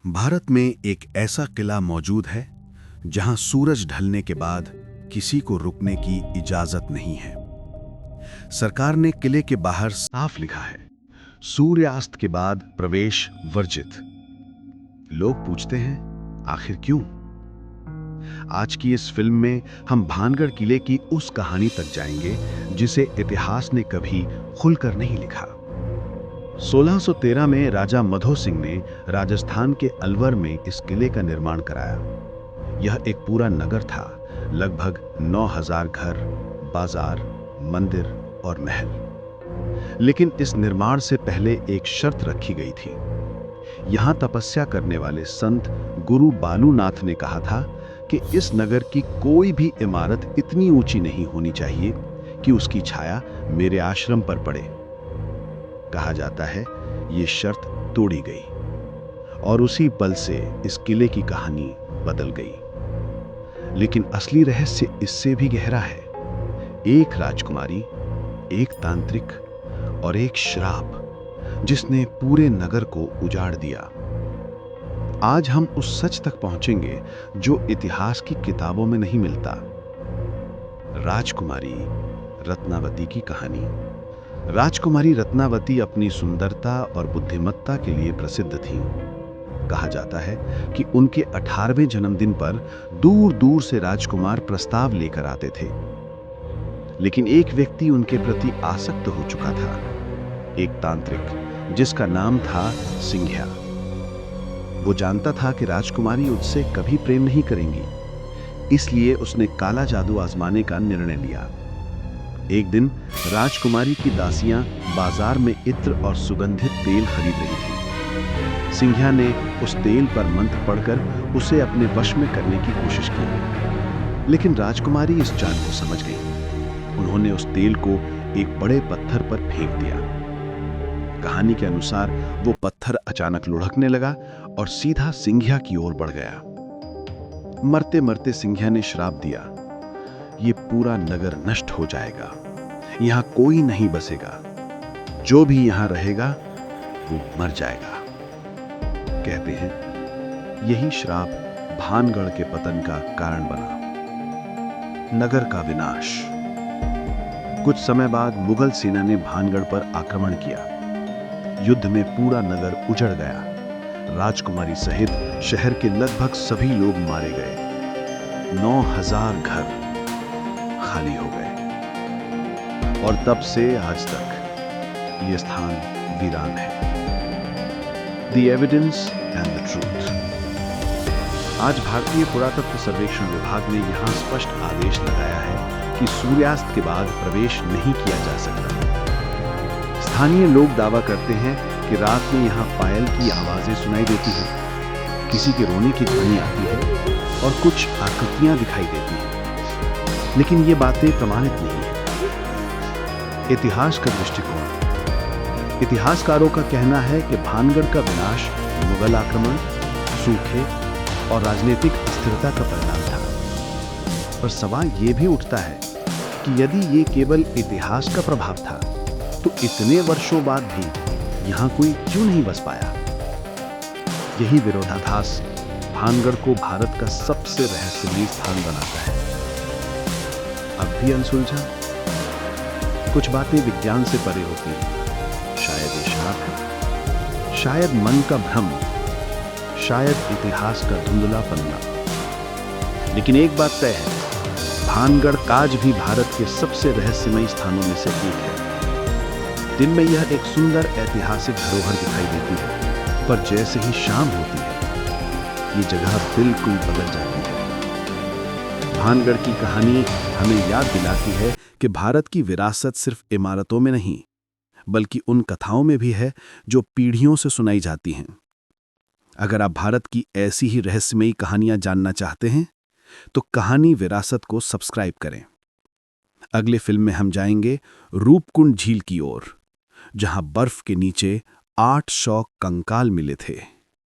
भारत में एक ऐसा किला मौजूद है जहां सूरज ढलने के बाद किसी को रुकने की इजाजत नहीं है। सरकार ने किले के बाहर साफ लिखा है, सूर्यास्त के बाद प्रवेश वर्जित। लोग पूछते हैं, आखिर क्यों? आज की इस फिल्म में हम भानगढ़ किले की उस कहानी तक जाएंगे जिसे इतिहास ने कभी खुलकर नहीं लिखा। 1613 में राजा मधो सिंह ने राजस्थान के अलवर में इस किले का निर्माण कराया। यह एक पूरा नगर था, लगभग 9000 घर, बाजार, मंदिर और महल। लेकिन इस निर्माण से पहले एक शर्त रखी गई थी। यहां तपस्या करने वाले संत गुरु बालूनाथ ने कहा था कि इस नगर की कोई भी इमारत इतनी ऊंची नहीं होनी चाहिए कि उसकी छाया मेरे आश्रम पर पड़े। कहा जाता है ये शर्त तोड़ी गई और उसी पल से इस किले की कहानी बदल गई। लेकिन असली रहस्य इससे भी गहरा है। एक राजकुमारी, एक तांत्रिक और एक श्राप जिसने पूरे नगर को उजाड़ दिया। आज हम उस सच तक पहुंचेंगे जो इतिहास की किताबों में नहीं मिलता। राजकुमारी रत्नावती की कहानी। राजकुमारी रत्नावती अपनी सुंदरता और बुद्धिमत्ता के लिए प्रसिद्ध थी। कहा जाता है कि उनके 18वें जन्मदिन पर दूर दूर से राजकुमार प्रस्ताव लेकर आते थे। लेकिन एक व्यक्ति उनके प्रति आसक्त हो चुका था, एक तांत्रिक जिसका नाम था सिंघ्या। वो जानता था कि राजकुमारी उससे कभी प्रेम नहीं करेंगी, इसलिए उसने काला जादू आजमाने का निर्णय लिया। एक दिन राजकुमारी की दासियां बाजार में इत्र और सुगंधित तेल खरीद रही थी। सिंघ्या ने उस तेल पर मंत्र पढ़कर उसे अपने वश में करने की कोशिश की, लेकिन राजकुमारी इस चाल को समझ गई। उन्होंने उस तेल को एक बड़े पत्थर पर फेंक दिया। कहानी के अनुसार वो पत्थर अचानक लुढ़कने लगा और सीधा सिंघ्या की ओर बढ़ गया। मरते मरते सिंघ्या ने श्राप दिया, ये पूरा नगर नष्ट हो जाएगा, यहां कोई नहीं बसेगा, जो भी यहां रहेगा वो मर जाएगा। कहते हैं यही श्राप भानगढ़ के पतन का कारण बना। नगर का विनाश। कुछ समय बाद मुगल सेना ने भानगढ़ पर आक्रमण किया। युद्ध में पूरा नगर उजड़ गया। राजकुमारी सहित शहर के लगभग सभी लोग मारे गए। 9000 घर खाली हो गए और तब से आज तक ये स्थान वीरान है। The evidence and the truth. आज भारतीय पुरातत्व सर्वेक्षण विभाग ने यहां स्पष्ट आदेश लगाया है कि सूर्यास्त के बाद प्रवेश नहीं किया जा सकता। स्थानीय लोग दावा करते हैं कि रात में यहां पायल की आवाजें सुनाई देती हैं, किसी के रोने की ध्वनि आती है और कुछ आकृतियां दिखाई देती हैं। लेकिन ये बातें प्रमाणित नहीं है। इतिहास का दृष्टिकोण। इतिहासकारों का कहना है कि भानगढ़ का विनाश मुगल आक्रमण, सूखे और राजनीतिक अस्थिरता का परिणाम था। पर सवाल ये भी उठता है कि यदि ये केवल इतिहास का प्रभाव था, तो इतने वर्षों बाद भी यहां कोई क्यों नहीं बस पाया? यही विरोधाभास भानगढ़ को भारत का सबसे रहस्यमयी स्थान बनाता है। अब भी अनसुलझा। कुछ बातें विज्ञान से परे होती हैं। शायद ये श्राप है, शायद मन का भ्रम, शायद इतिहास का धुंधला पन्ना। लेकिन एक बात तय है, भानगढ़ आज भी भारत के सबसे रहस्यमयी स्थानों में से एक है। दिन में यह एक सुंदर ऐतिहासिक धरोहर दिखाई देती है, पर जैसे ही शाम होती है, ये जगह बिल्कुल बदल जाती है। भानगढ़ की कहानी हमें याद दिलाती है कि भारत की विरासत सिर्फ इमारतों में नहीं, बल्कि उन कथाओं में भी है जो पीढ़ियों से सुनाई जाती हैं। अगर आप भारत की ऐसी ही रहस्यमयी कहानियां जानना चाहते हैं, तो कहानी विरासत को सब्सक्राइब करें। अगले फिल्म में हम जाएंगे रूपकुंड झील की ओर, जहां बर्फ के नीचे 800 कंकाल मिले थे।